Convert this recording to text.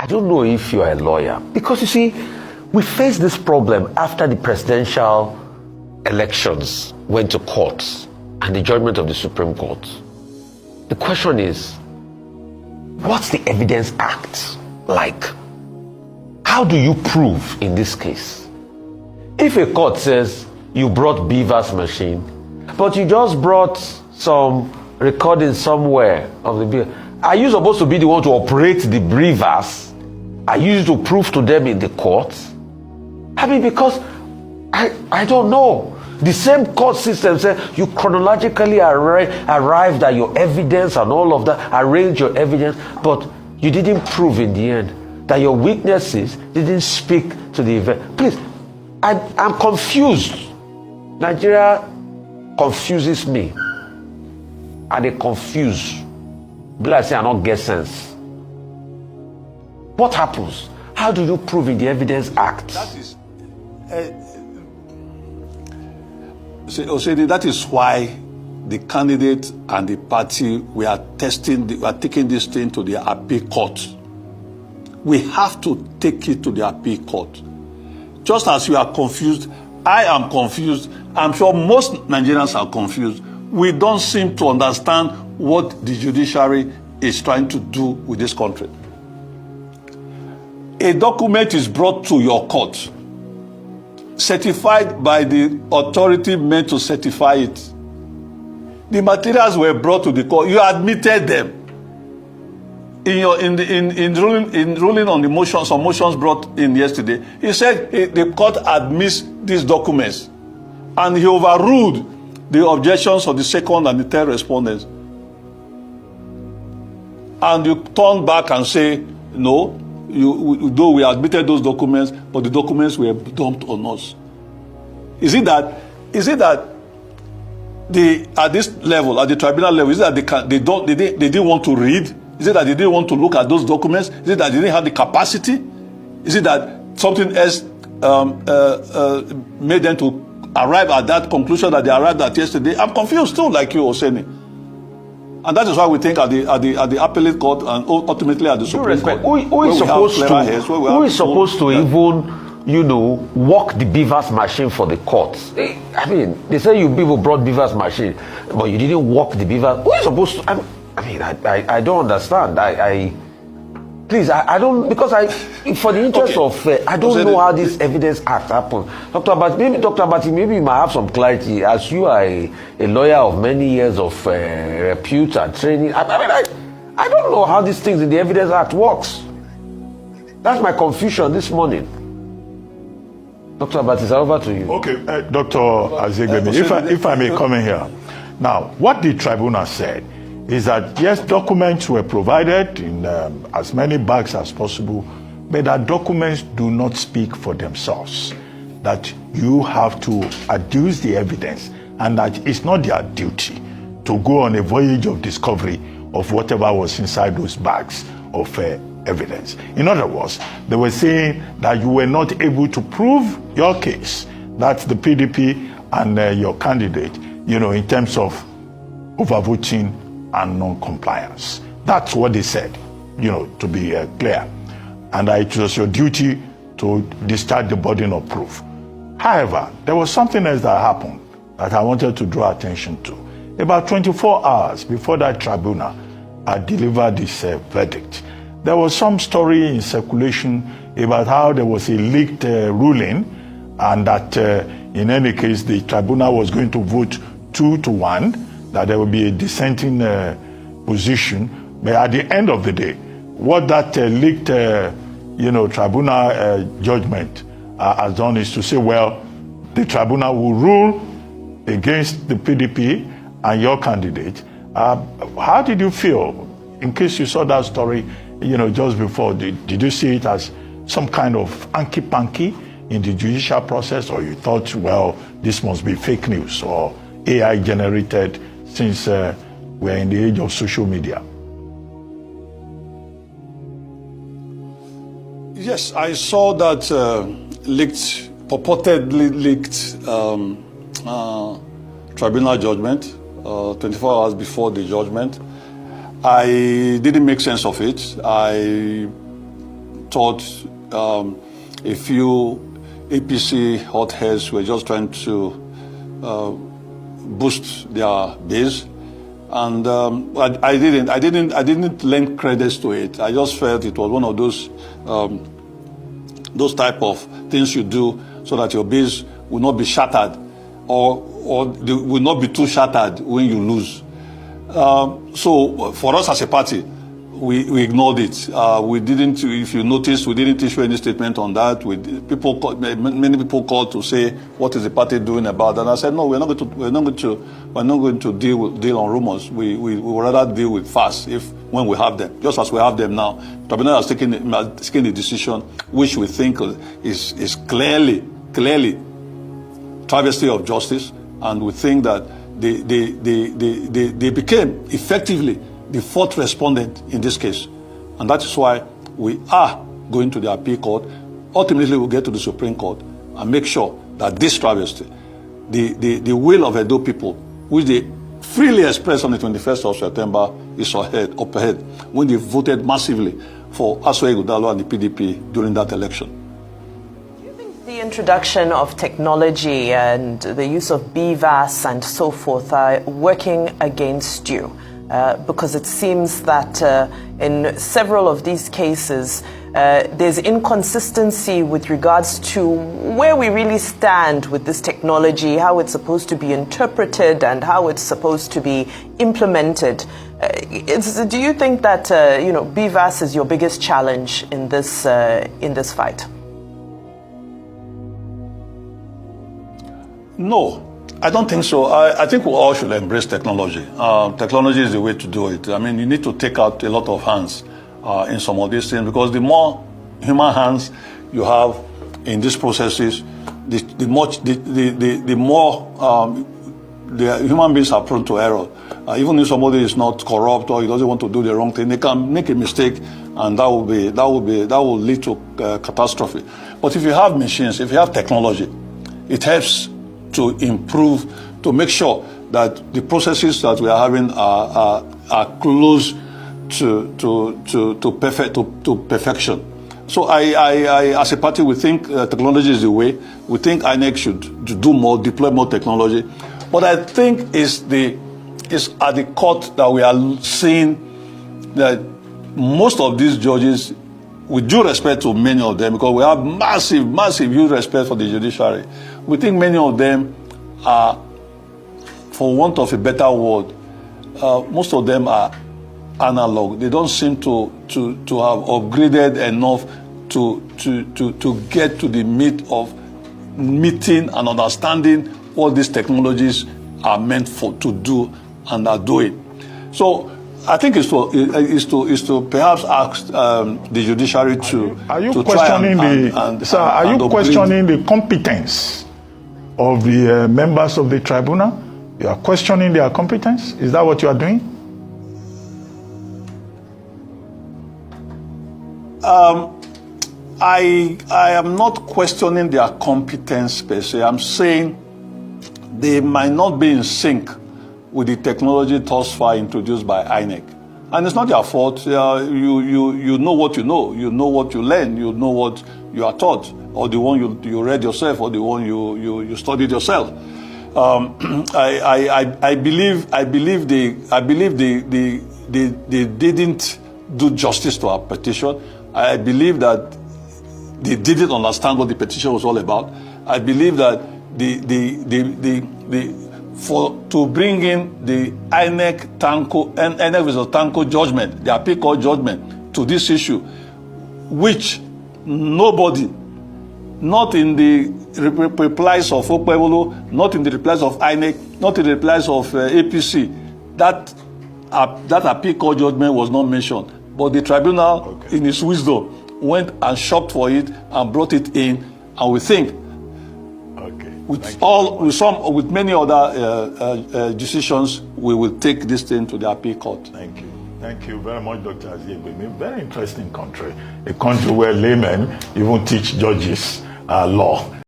I don't know if you are a lawyer, because you see, we faced this problem after the presidential elections went to court and the judgment of the Supreme Court. The question is, what's the Evidence Act like? How do you prove in this case? If a court says you brought Beaver's machine, but you just brought some recording somewhere of the Beaver, are you supposed to be the one to operate the Beavers? Are you to prove to them in the court? I mean, because I don't know. The same court system said you chronologically arrived at your evidence and all of that, arranged your evidence, but you didn't prove in the end that your witnesses didn't speak to the event. Please, I'm confused. Nigeria confuses me. And they confuse. Like I say, I don't get sense. What happens? How do you prove in the Evidence Act? That is... that is why the candidate and the party, we are taking this thing to the appeal court. We have to take it to the appeal court. Just as you are confused, I am confused. I'm sure most Nigerians are confused. We don't seem to understand what the judiciary is trying to do with this country. A document is brought to your court, certified by the authority meant to certify it. The materials were brought to the court. You admitted them. In ruling on the motions, some motions brought in yesterday, he said the court admits these documents, and he overruled the objections of the second and the third respondents. And you turn back and say, no, though we admitted those documents, but the documents were dumped on us. Is it that at this level, at the tribunal level, is it that they didn't want to read? Is it that they didn't want to look at those documents? Is it that they didn't have the capacity? Is it that something else made them to arrive at that conclusion that they arrived at yesterday? I'm confused too, like you, Oseni. And that is why we think at the appellate court and ultimately at the Supreme Court. Who is supposed to even, walk the Beaver's machine for the courts? I mean, they say you people brought Beaver's machine, but you didn't walk the Beaver. Who is supposed to? I don't understand. Please, I don't, because for the interest of, I don't know how this Evidence Act happened. Dr. Abati, maybe you might have some clarity, as you are a lawyer of many years of repute and training. I don't know how these things in the Evidence Act works. That's my confusion this morning. Dr. Abati, over to you. Okay, Dr. Azegbemi, if I may come in here. Now, what the tribunal said is that, yes, documents were provided in as many bags as possible, but that documents do not speak for themselves. That you have to adduce the evidence, and that it's not their duty to go on a voyage of discovery of whatever was inside those bags of evidence. In other words, they were saying that you were not able to prove your case, that's the PDP and your candidate, in terms of overvoting and non-compliance. That's what they said, to be clear. And it was your duty to discharge the burden of proof. However, there was something else that happened that I wanted to draw attention to. About 24 hours before that tribunal had delivered this verdict, there was some story in circulation about how there was a leaked ruling, and that in any case the tribunal was going to vote 2-1, that there would be a dissenting position. But at the end of the day, what that leaked tribunal judgment has done is to say, well, the tribunal will rule against the PDP and your candidate. How did you feel, in case you saw that story, just before? Did you see it as some kind of hanky-panky in the judicial process, or you thought, well, this must be fake news or AI generated, since we're in the age of social media? Yes, I saw that purportedly leaked tribunal judgment 24 hours before the judgment. I didn't make sense of it. I thought a few APC hotheads were just trying to boost their base, and I didn't lend credence to it. I just felt it was one of those type of things you do so that your base will not be shattered, or will not be too shattered when you lose. So for us as a party, we ignored it. We didn't. If you notice, we didn't issue any statement on that. Many people called to say, "What is the party doing about that?" And I said, "No, we're not going to deal on rumors. We would rather deal with facts when we have them, just as we have them now." Tribunal has taken a decision which we think is clearly travesty of justice, and we think that they became effectively the fourth respondent in this case. And that is why we are going to the appeal court. Ultimately, we'll get to the Supreme Court and make sure that this travesty, the will of Edo people, which they freely expressed on the 21st of September, is up ahead when they voted massively for Aso Ighodalo and the PDP during that election. The introduction of technology and the use of BVAS and so forth are working against you, because it seems that in several of these cases, there's inconsistency with regards to where we really stand with this technology, how it's supposed to be interpreted and how it's supposed to be implemented. Do you think that BVAS is your biggest challenge in this fight? No, I don't think so. I think we all should embrace technology. Technology is the way to do it. I mean, you need to take out a lot of hands in some of these things, because the more human hands you have in these processes, the more the human beings are prone to error. Even if somebody is not corrupt or he doesn't want to do the wrong thing, they can make a mistake, and that will lead to catastrophe. But if you have machines, if you have technology, it helps to improve, to make sure that the processes that we are having are close to perfection. So I as a party, we think technology is the way. We think INEC should deploy more technology. But I think it's at the court that we are seeing that most of these judges, with due respect to many of them, because we have massive huge respect for the judiciary, we think many of them are, for want of a better word, most of them are analog. They don't seem to have upgraded enough to get to the meat of meeting and understanding what these technologies are meant to do and are doing. So I think is to perhaps ask the judiciary to Are you to questioning try and questioning the competence of the members of the tribunal? You are questioning their competence? Is that what you are doing? I am not questioning their competence per se. I'm saying they might not be in sync with the technology thus far introduced by INEC. And it's not their fault. You know what you know. You know what you learn. You know what you are taught, or the one you read yourself, or the one you studied yourself. I believe they didn't do justice to our petition. I believe that they didn't understand what the petition was all about. I believe that to bring in the INEC versus Tanko judgment, the appeal court judgment, to this issue, which nobody, not in the replies of Okpebolo, not in the replies of INEC, not in the replies of APC, that appeal court judgment was not mentioned. But the tribunal, in its wisdom, went and shopped for it and brought it in, and we think, with many other decisions, we will take this thing to the appeal court. Thank you. Thank you very much, Dr. Azigbemi. Very interesting country. A country where laymen even teach judges law.